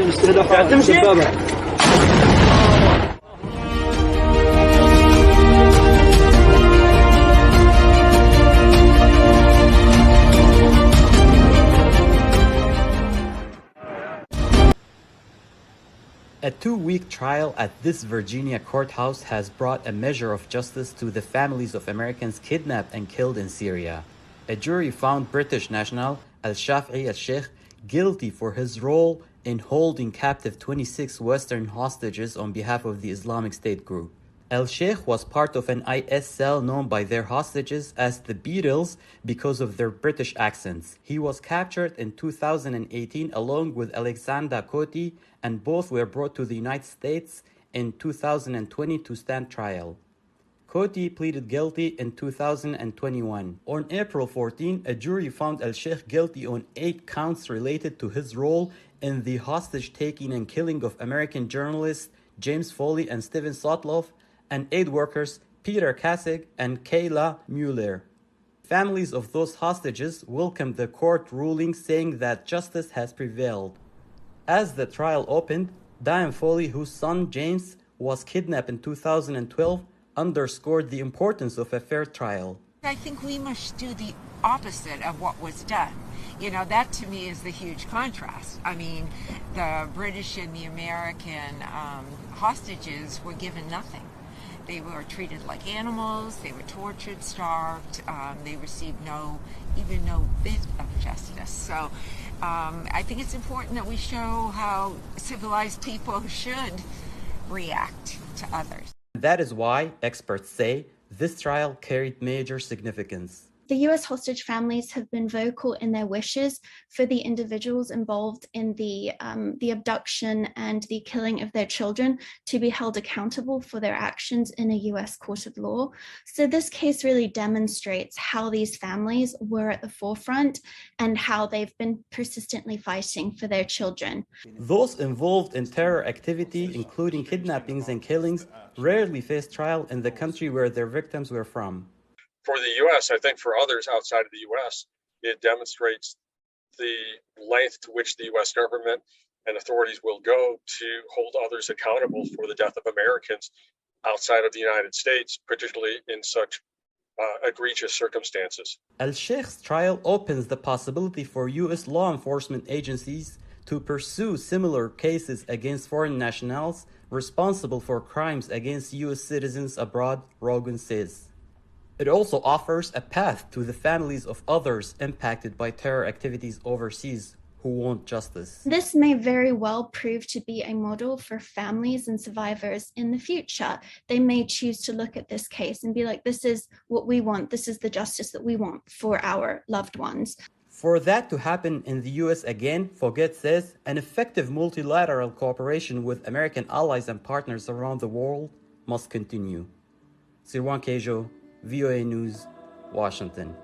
A 2-week trial at this Virginia courthouse has brought a measure of justice to the families of Americans kidnapped and killed in Syria. A jury found British national Al-Shafi'i al-Sheikh guilty for his role in holding captive 26 Western hostages on behalf of the Islamic State group. Al-Sheikh was part of an IS cell known by their hostages as the Beatles because of their British accents. He was captured in 2018 along with Alexander Koti, and both were brought to the United States in 2020 to stand trial. Koti pleaded guilty in 2021. On April 14, a jury found Al-Sheikh guilty on 8 counts related to his role in the hostage-taking and killing of American journalists James Foley and Stephen Sotloff, and aid workers Peter Kasich and Kayla Mueller. Families of those hostages welcomed the court ruling, saying that justice has prevailed. As the trial opened, Diane Foley, whose son James was kidnapped in 2012, underscored the importance of a fair trial. I think we must do the opposite of what was done. You know, that to me is the huge contrast. I mean, the British and the American hostages were given nothing. They were treated like animals, they were tortured, starved, they received no bit of justice. So I think it's important that we show how civilized people should react to others. That is why, experts say, this trial carried major significance. The US hostage families have been vocal in their wishes for the individuals involved in the abduction and the killing of their children to be held accountable for their actions in a US court of law. So this case really demonstrates how these families were at the forefront and how they've been persistently fighting for their children. Those involved in terror activity, including kidnappings and killings, rarely face trial in the country where their victims were from. For the U.S., I think for others outside of the U.S., it demonstrates the length to which the U.S. government and authorities will go to hold others accountable for the death of Americans outside of the United States, particularly in such egregious circumstances. Al-Sheikh's trial opens the possibility for U.S. law enforcement agencies to pursue similar cases against foreign nationals responsible for crimes against U.S. citizens abroad, Rogan says. It also offers a path to the families of others impacted by terror activities overseas who want justice. This may very well prove to be a model for families and survivors in the future. They may choose to look at this case and be like, this is what we want. This is the justice that we want for our loved ones. For that to happen in the U.S. again, Foguet says, an effective multilateral cooperation with American allies and partners around the world must continue. Sirwan Kajjo, VOA News, Washington.